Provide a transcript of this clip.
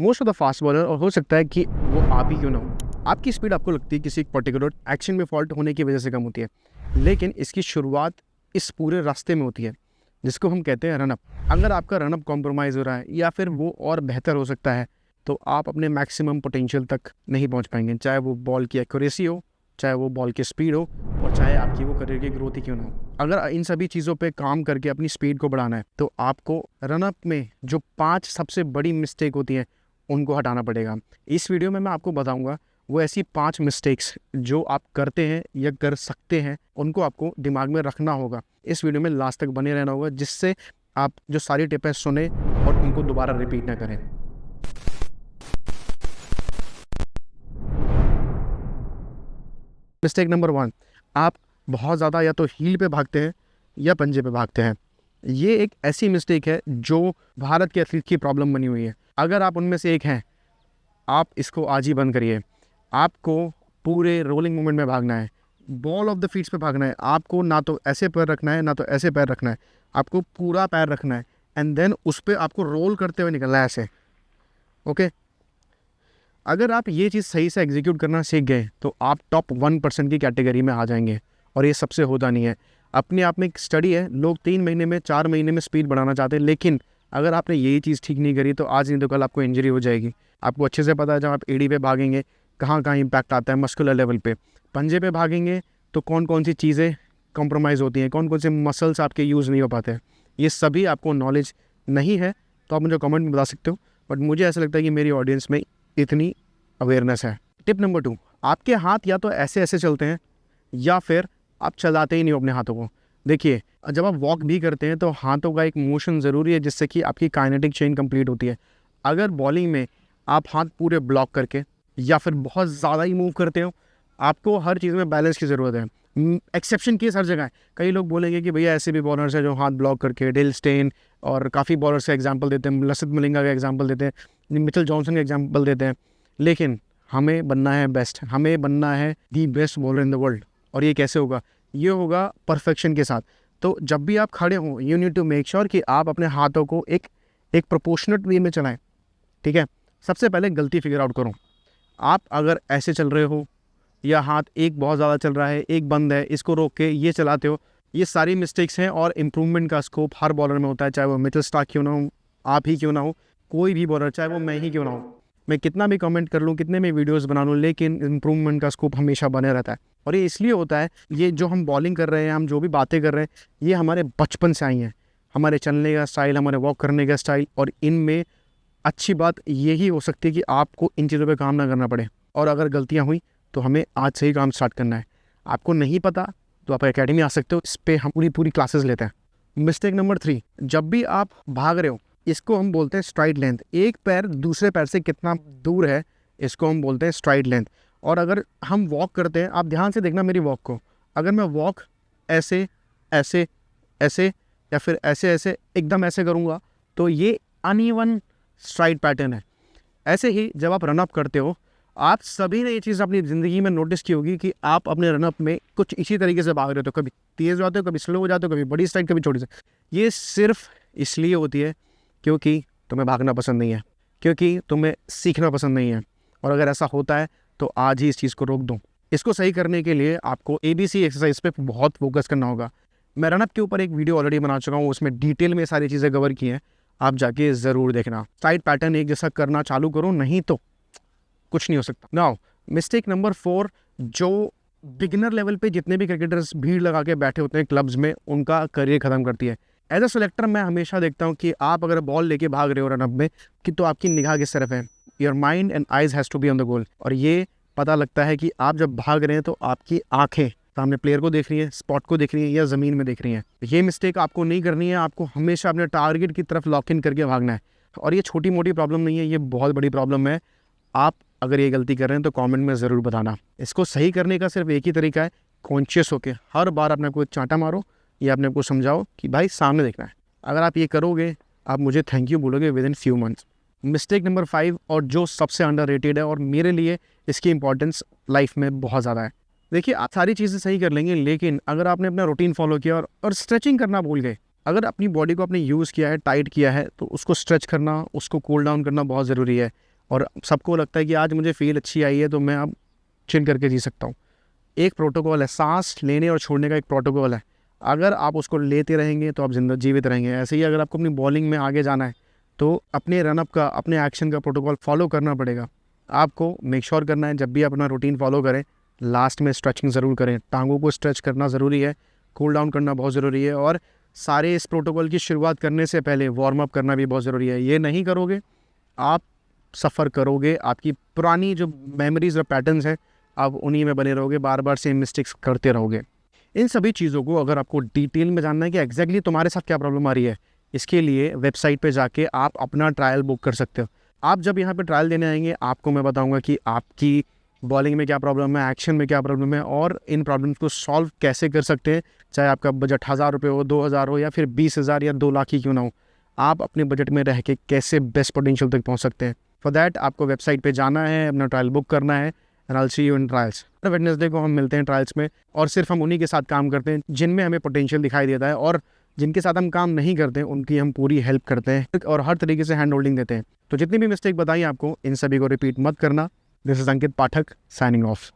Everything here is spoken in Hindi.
Most of the fast bowler, और हो सकता है कि वो आप ही क्यों ना हो, आपकी स्पीड आपको लगती है किसी एक पर्टिकुलर एक्शन में फॉल्ट होने की वजह से कम होती है, लेकिन इसकी शुरुआत इस पूरे रास्ते में होती है जिसको हम कहते हैं रनअप। अगर आपका रनअप कॉम्प्रोमाइज़ हो रहा है या फिर वो और बेहतर हो सकता है, तो आप अपने मैक्सिमम पोटेंशियल तक नहीं पहुंच पाएंगे, चाहे वो बॉल की एक्यूरेसी हो, चाहे वो बॉल की स्पीड हो, और चाहे आपकी वो करियर की ग्रोथ ही क्यों ना हो। अगर इन सभी चीज़ों पे काम करके अपनी स्पीड को बढ़ाना है, तो आपको रनअप में जो 5 सबसे बड़ी मिस्टेक होती हैं उनको हटाना पड़ेगा। इस वीडियो में मैं आपको बताऊंगा वो ऐसी 5 मिस्टेक्स जो आप करते हैं या कर सकते हैं, उनको आपको दिमाग में रखना होगा। इस वीडियो में लास्ट तक बने रहना होगा, जिससे आप जो सारी टिप्स सुने और उनको दोबारा रिपीट ना करें। मिस्टेक नंबर 1, आप बहुत ज़्यादा या तो हील पे भागते हैं या पंजे पे भागते हैं। ये एक ऐसी मिस्टेक है जो भारत के एथलीट की प्रॉब्लम बनी हुई है। अगर आप उनमें से एक हैं, आप इसको आज ही बंद करिए। आपको पूरे रोलिंग मूवमेंट में भागना है, बॉल ऑफ द फीट्स पे भागना है। आपको ना तो ऐसे पैर रखना है ना तो ऐसे पैर रखना है, आपको पूरा पैर रखना है एंड देन उस पर आपको रोल करते हुए निकलना है ऐसे। ओके, अगर आप ये चीज़ सही से एग्जीक्यूट करना सीख गए तो आप टॉप 1% की कैटेगरी में आ जाएंगे, और ये सबसे होता नहीं है। अपने आप में एक स्टडी है, लोग 3 महीने में 4 महीने में स्पीड बढ़ाना चाहते हैं, लेकिन अगर आपने यही चीज़ ठीक नहीं करी तो आज नहीं तो कल आपको इंजरी हो जाएगी। आपको अच्छे से पता है जब आप एडी पे भागेंगे कहाँ कहाँ इम्पैक्ट आता है मस्कुलर लेवल पे। पंजे पे भागेंगे तो कौन कौन सी चीज़ें कॉम्प्रोमाइज़ होती हैं, कौन कौन से मसल्स आपके यूज़ नहीं हो पाते हैं, ये सभी आपको नॉलेज नहीं है तो आप मुझे कमेंट में बता सकते हो, बट मुझे ऐसा लगता है कि मेरी ऑडियंस में इतनी अवेयरनेस है। टिप नंबर 2, आपके हाथ या तो ऐसे ऐसे चलते हैं या फिर आप चलाते ही नहीं हो अपने हाथों को। देखिए, जब आप वॉक भी करते हैं तो हाथों का एक मोशन ज़रूरी है जिससे कि आपकी काइनेटिक चेन कंप्लीट होती है। अगर बॉलिंग में आप हाथ पूरे ब्लॉक करके या फिर बहुत ज़्यादा ही मूव करते हो, आपको हर चीज़ में बैलेंस की ज़रूरत है। एक्सेप्शन केस हर जगह है। कई लोग बोलेंगे कि भैया ऐसे भी बॉलर्स हैं जो हाथ ब्लॉक करके, डेल स्टेन और काफ़ी बॉलर्स का एग्जाम्पल देते हैं, लसित मलिंगा का एग्जाम्पल देते हैं, मिचेल जॉनसन का एग्जाम्पल देते हैं, लेकिन हमें बनना है बेस्ट, हमें बनना है the best bowler in the world. और ये कैसे होगा? ये होगा परफेक्शन के साथ। तो जब भी आप खड़े हों, you need to make sure कि आप अपने हाथों को एक प्रोपोर्शनेट वे में चलाएं। ठीक है, सबसे पहले गलती फिगर आउट करो। आप अगर ऐसे चल रहे हो या हाथ एक बहुत ज़्यादा चल रहा है, एक बंद है, इसको रोक के ये चलाते हो, ये सारी मिस्टेक्स हैं। और इम्प्रूवमेंट का स्कोप हर बॉलर में होता है, चाहे वो मिचेल स्टार्क क्यों ना हो, आप ही क्यों ना हो, कोई भी बॉलर, चाहे वो मैं ही क्यों ना हो। मैं कितना भी कमेंट कर लूँ, कितने भी वीडियोस बना लूँ, लेकिन इम्प्रूवमेंट का स्कोप हमेशा बने रहता है। और ये इसलिए होता है, ये जो हम बॉलिंग कर रहे हैं, हम जो भी बातें कर रहे हैं, ये हमारे बचपन से आई हैं। हमारे चलने का स्टाइल, हमारे वॉक करने का स्टाइल, और इनमें अच्छी बात यही हो सकती है कि आपको इन चीज़ों पे काम ना करना पड़े। और अगर गलतियाँ हुई तो हमें आज से ही काम स्टार्ट करना है। आपको नहीं पता तो आप एकेडमी आ सकते हो, इस पर हम पूरी क्लासेस लेते हैं। मिस्टेक नंबर 3, जब भी आप भाग रहे हो, इसको हम बोलते हैं स्ट्राइड लेंथ। एक पैर दूसरे पैर से कितना दूर है, इसको हम बोलते हैं स्ट्राइड लेंथ। और अगर हम वॉक करते हैं, आप ध्यान से देखना मेरी वॉक को, अगर मैं वॉक ऐसे ऐसे ऐसे या फिर ऐसे ऐसे एकदम ऐसे करूँगा तो ये अनइवन स्ट्राइड पैटर्न है। ऐसे ही जब आप रनअप करते हो, आप सभी ने ये चीज़ अपनी ज़िंदगी में नोटिस की होगी कि आप अपने रनअप में कुछ इसी तरीके से भाग रहे हो, तो कभी तेज़ जाते हो, कभी स्लो हो जाते हो, कभी बड़ी स्ट्राइड, कभी छोटी स्ट्राइड। ये सिर्फ इसलिए होती है क्योंकि तुम्हें भागना पसंद नहीं है, क्योंकि तुम्हें सीखना पसंद नहीं है। और अगर ऐसा होता है तो आज ही इस चीज़ को रोक दो। इसको सही करने के लिए आपको ABC एक्सरसाइज पे बहुत फोकस करना होगा। मैं रनअप के ऊपर एक वीडियो ऑलरेडी बना चुका हूँ, उसमें डिटेल में सारी चीज़ें कवर की हैं, आप जाके ज़रूर देखना। साइड पैटर्न एक जैसा करना चालू करो, नहीं तो कुछ नहीं हो सकता। नाउ मिस्टेक नंबर 4, जो बिगिनर लेवल पे जितने भी क्रिकेटर्स भीड़ लगा के बैठे होते हैं क्लब्स में, उनका करियर ख़त्म करती है। एज अ सेलेक्टर मैं हमेशा देखता हूँ कि आप अगर बॉल लेके भाग रहे हो रनअप में, कि तो आपकी निगाह किस तरफ है। Your mind and eyes has to be on the goal. और ये पता लगता है कि आप जब भाग रहे हैं तो आपकी आँखें सामने प्लेयर को देख रही है, स्पॉट को देख रही है या ज़मीन में देख रही है। ये मिस्टेक आपको नहीं करनी है। आपको हमेशा अपने टारगेट की तरफ लॉक इन करके भागना है। और ये छोटी मोटी प्रॉब्लम नहीं है, ये बहुत बड़ी प्रॉब्लम है। आप अगर ये गलती कर रहे हैं तो कमेंट में ज़रूर बताना। इसको सही करने का सिर्फ एक ही तरीका है, कॉन्शियस होकर हर बार अपने को एक चांटा मारो या अपने को समझाओ कि भाई सामने देखना है। अगर आप ये करोगे, आप मुझे थैंक यू बोलोगे with in few months. Mistake number 5, और जो सबसे अंडररेटेड है और मेरे लिए इसकी इंपॉर्टेंस लाइफ में बहुत ज़्यादा है। देखिए, आप सारी चीज़ें सही कर लेंगे, लेकिन अगर आपने अपना रूटीन फॉलो किया और स्ट्रेचिंग करना भूल गए, अगर अपनी बॉडी को आपने यूज़ किया है, टाइट किया है, तो उसको स्ट्रेच करना, उसको कूल डाउन करना बहुत ज़रूरी है। और सबको लगता है कि आज मुझे फील अच्छी आई है तो मैं अब चिल करके जी सकता हूँ। एक प्रोटोकॉल है, सांस लेने और छोड़ने का एक प्रोटोकॉल है। अगर आप उसको लेते रहेंगे तो आप जीवित रहेंगे। ऐसे ही अगर आपको अपनी बॉलिंग में आगे जाना है तो अपने रनअप का, अपने एक्शन का प्रोटोकॉल फॉलो करना पड़ेगा। आपको मेक श्योर करना है जब भी अपना रूटीन फॉलो करें, लास्ट में स्ट्रेचिंग ज़रूर करें। टांगों को स्ट्रेच करना ज़रूरी है, कूल डाउन करना बहुत ज़रूरी है, और सारे इस प्रोटोकॉल की शुरुआत करने से पहले वार्म अप करना भी बहुत ज़रूरी है। ये नहीं करोगे आप सफ़र करोगे, आपकी पुरानी जो मेमोरीज और पैटर्न्स हैं आप उन्हीं में बने रहोगे, बार बार सेम मिस्टेक्स करते रहोगे। इन सभी चीज़ों को अगर आपको डिटेल में जानना है कि एग्जैक्टली तुम्हारे साथ क्या प्रॉब्लम आ रही है, इसके लिए वेबसाइट पे जाके आप अपना ट्रायल बुक कर सकते हो। आप जब यहाँ पे ट्रायल देने आएंगे आपको मैं बताऊँगा कि आपकी बॉलिंग में क्या प्रॉब्लम है, एक्शन में क्या प्रॉब्लम है, और इन प्रॉब्लम्स को सॉल्व कैसे कर सकते हैं। चाहे आपका बजट 1000 रुपये हो, 2000 हो, या फिर 20,000 या 2 लाख ही क्यों ना हो, आप अपने बजट में रह के कैसे बेस्ट पोटेंशियल तक पहुँच सकते हैं। फॉर दैट आपको वेबसाइट पे जाना है, अपना ट्रायल बुक करना है, and I will see you in trials. Wednesday को हम मिलते हैं ट्रायल्स में, और सिर्फ हम उन्हीं के साथ काम करते हैं जिनमें हमें पोटेंशियल दिखाई देता है, और जिनके साथ हम काम नहीं करते हैं उनकी हम पूरी हेल्प करते हैं और हर तरीके से हैंड होल्डिंग देते हैं। तो जितनी भी मिस्टेक बताई आपको, इन सभी को रिपीट मत करना। This is Ankit Pathak signing off.